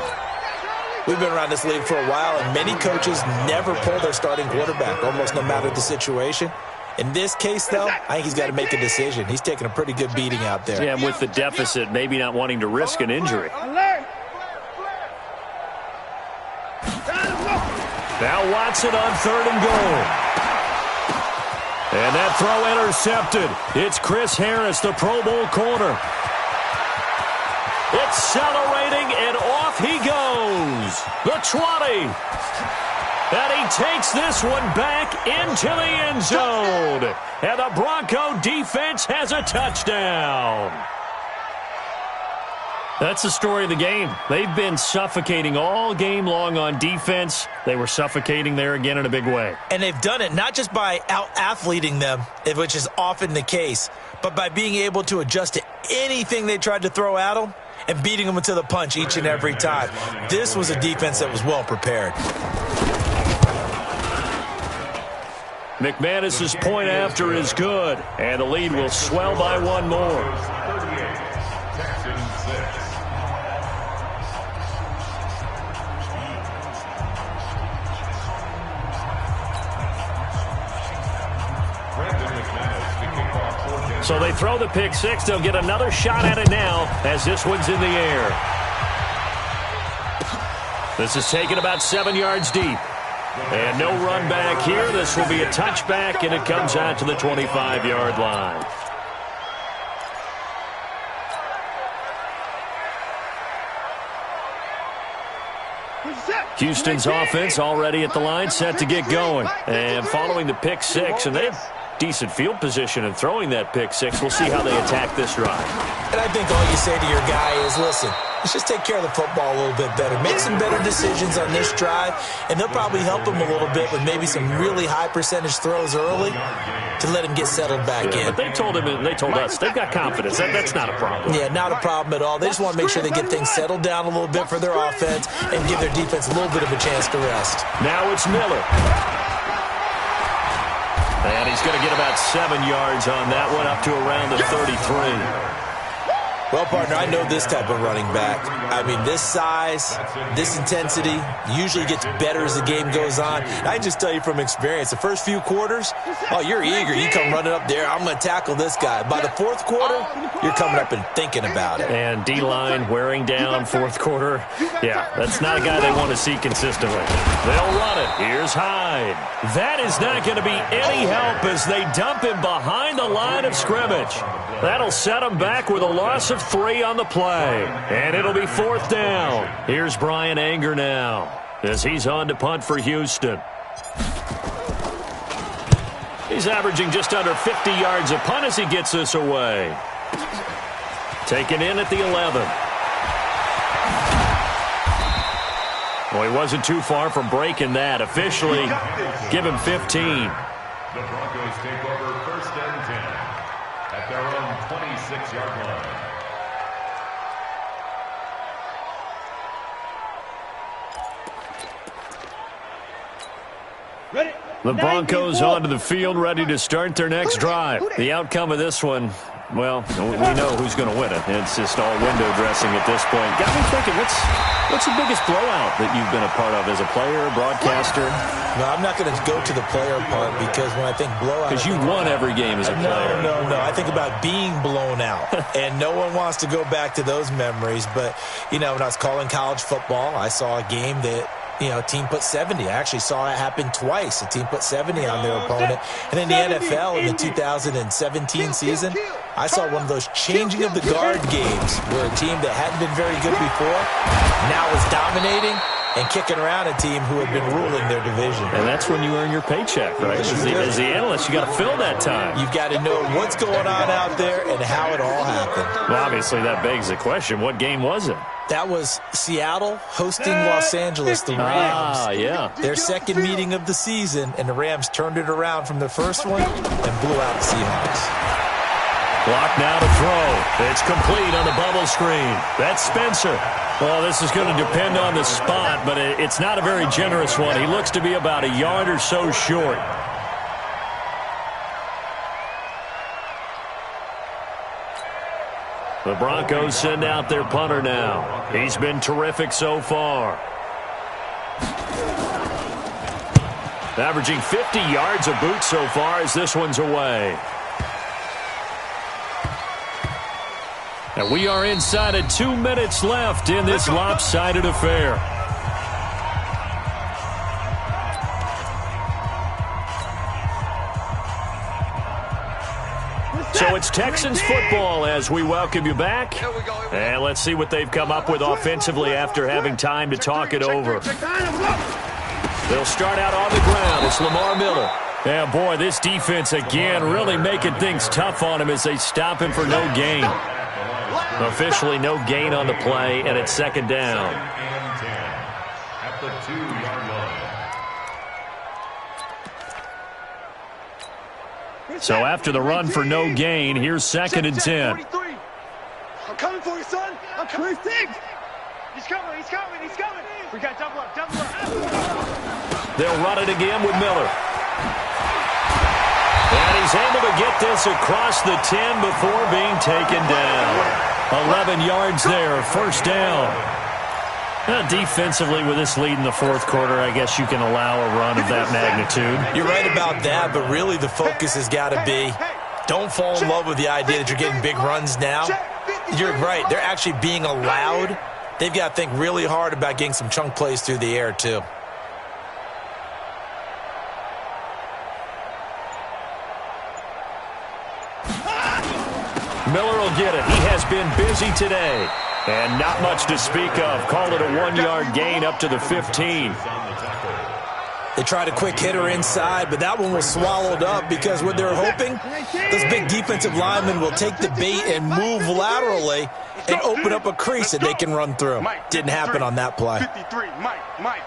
We've been around this league for a while, and many coaches never pull their starting quarterback, almost no matter the situation. In this case, though, I think he's got to make a decision. He's taking a pretty good beating out there. Yeah, and with the deficit, maybe not wanting to risk an injury. Now Watson on third and goal. And that throw intercepted. It's Chris Harris, the Pro Bowl corner. Accelerating, and off he goes. The 20. And he takes this one back into the end zone. And the Bronco defense has a touchdown. That's the story of the game. They've been suffocating all game long on defense. They were suffocating there again in a big way. And they've done it not just by out-athleting them, which is often the case, but by being able to adjust to anything they tried to throw at them and beating them to the punch each and every time. This was a defense that was well prepared. McManus's point after is good, and the lead will swell by one more. So they throw the pick six. They'll get another shot at it now as this one's in the air. This is taken about 7 yards deep. And no run back here. This will be a touchback, and it comes out to the 25-yard line. Houston's offense already at the line, set to get going. And following the pick six, and they have decent field position and throwing that pick six. We'll see how they attack this drive. And I think all you say to your guy is, listen, let's just take care of the football a little bit better. Make some better decisions on this drive, and they'll probably help him a little bit with maybe some really high percentage throws early to let him get settled back in. But they told him, and they told us, they've got confidence. That's not a problem. Yeah, not a problem at all. They just want to make sure they get things settled down a little bit for their offense and give their defense a little bit of a chance to rest. Now it's Miller. And he's going to get about 7 yards on that one, up to around the 33. Well, partner, I know this type of running back. I mean, this size, this intensity usually gets better as the game goes on. I can just tell you from experience, the first few quarters, oh, you're eager. You come running up there, I'm going to tackle this guy. By the fourth quarter, you're coming up and thinking about it. And D-line wearing down fourth quarter. Yeah, that's not a guy they want to see consistently. They'll run it. Here's Hyde. That is not going to be any help as they dump him behind the line of scrimmage. That'll set him back with a loss of 3 on the play. And it'll be fourth down. Here's Brian Anger now as he's on to punt for Houston. He's averaging just under 50 yards a punt as he gets this away. Taken in at the 11. Well, he wasn't too far from breaking that. Officially, give him 15. The Broncos take over first and 10 at their own 26-yard line. The Broncos onto the field, ready to start their next drive. The outcome of this one, Well, we know who's going to win it. It's just all window dressing at this point. Got me thinking, what's the biggest blowout that you've been a part of as a player, broadcaster? No, I'm not going to go to the player part because when I think blowout... Because you won every game as a player. No. I think about being blown out. And no one wants to go back to those memories. But, when I was calling college football, I saw a game that... a team put 70. I actually saw it happen twice. A team put 70 on their opponent. And in the NFL, in the 2017 season, I saw one of those changing of the guard games where a team that hadn't been very good before now is dominating and kicking around a team who had been ruling their division. And that's when you earn your paycheck, right? As the analyst, you got to fill that time. You've got to know what's going on out there and how it all happened. Well, obviously, that begs the question, what game was it? That was Seattle hosting Los Angeles, the Rams. Yeah. Their second meeting of the season, and the Rams turned it around from their first one and blew out the Seahawks. Clock now to throw. It's complete on the bubble screen. That's Spencer. Well, this is going to depend on the spot, but it's not a very generous one. He looks to be about a yard or so short. The Broncos send out their punter now. He's been terrific so far. Averaging 50 yards a boot so far as this one's away. And we are inside of 2 minutes left in this lopsided affair. So it's Texans football as we welcome you back. And let's see what they've come up with offensively after having time to talk it over. They'll start out on the ground. It's Lamar Miller. Yeah, boy, this defense again really making things tough on him as they stop him for no gain. Officially no gain on the play, and it's second down. At the 2-yard line. So after the run for no gain, here's second and 10. I'm coming for you, son. I'm coming. He's coming. We got double up. They'll run it again with Miller. And he's able to get this across the 10 before being taken down. 11 yards there, first down. Defensively, with this lead in the fourth quarter, I guess you can allow a run of that magnitude. You're right about that, but really the focus has got to be don't fall in love with the idea that you're getting big runs now. You're right. They're actually being allowed. They've got to think really hard about getting some chunk plays through the air, too. Miller will get it. He has been busy today. And not much to speak of. Called it a 1-yard gain up to the 15. They tried a quick hitter inside, but that one was swallowed up because what they're hoping, those big defensive linemen will take the bait and move laterally and open up a crease that they can run through. Didn't happen on that play. 53, Mike.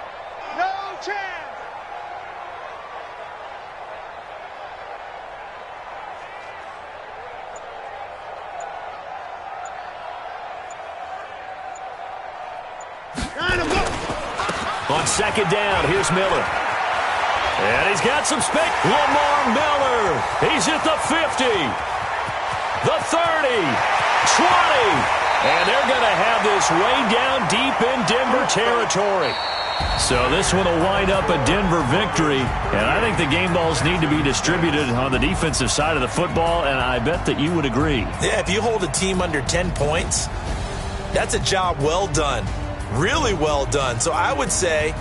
No chance. On second down, here's Miller. And he's got some space. Lamar Miller. He's at the 50. The 30. 20. And they're going to have this way down deep in Denver territory. So this one will wind up a Denver victory. And I think the game balls need to be distributed on the defensive side of the football, and I bet that you would agree. Yeah, if you hold a team under 10 points, that's a job well done. Really well done. So I would say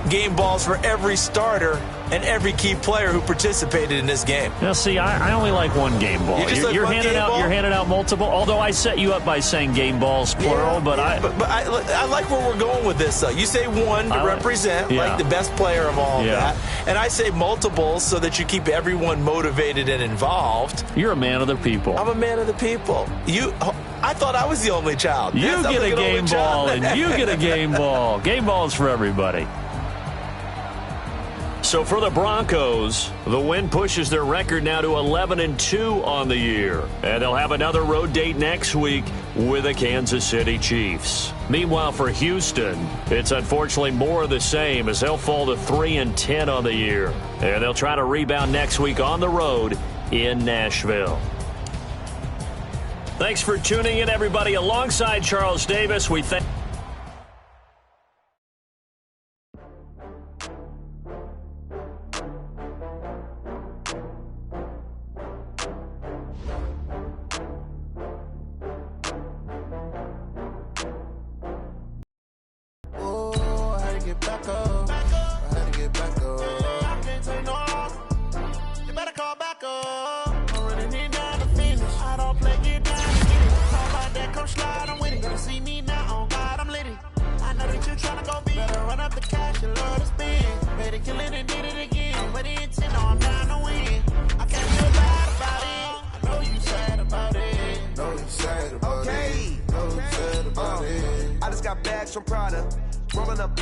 game balls for every starter and every key player who participated in this game. Now, see, I only like one game ball. You're handing out multiple. Although I set you up by saying game balls plural, but I like where we're going with this. Though you say one to represent like the best player of all of that, and I say multiples so that you keep everyone motivated and involved. You're a man of the people. I'm a man of the people. I thought I was the only child. You get a game ball, and you get a game ball. Game balls for everybody. So for the Broncos, the win pushes their record now to 11-2 on the year. And they'll have another road date next week with the Kansas City Chiefs. Meanwhile, for Houston, it's unfortunately more of the same as they'll fall to 3-10 on the year. And they'll try to rebound next week on the road in Nashville. Thanks for tuning in, everybody. Alongside Charles Davis, we thank... From Prada, rolling up.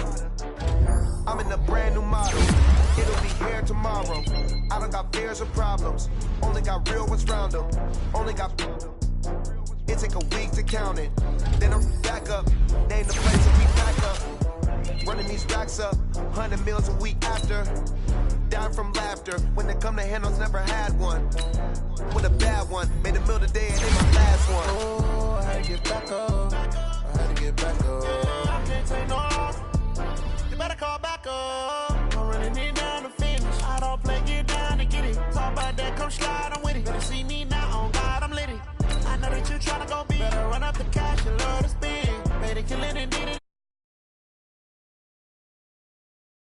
I'm in a brand new model. It'll be here tomorrow. I don't got fears or problems. Only got real ones round them. Only got. It take a week to count it. Then I'm back up. Name the place and we back up. Running these racks up. 100 meals a week after. Down from laughter. When they come to handles, never had one. With a bad one. Made a meal today and in my last one. Oh, I had to get back up. I had to get back up. Take no loss. You better call back up. I'm running it down to finish. I don't play, get down to get it. Talk about that, come slide, I'm with it. Better see me now.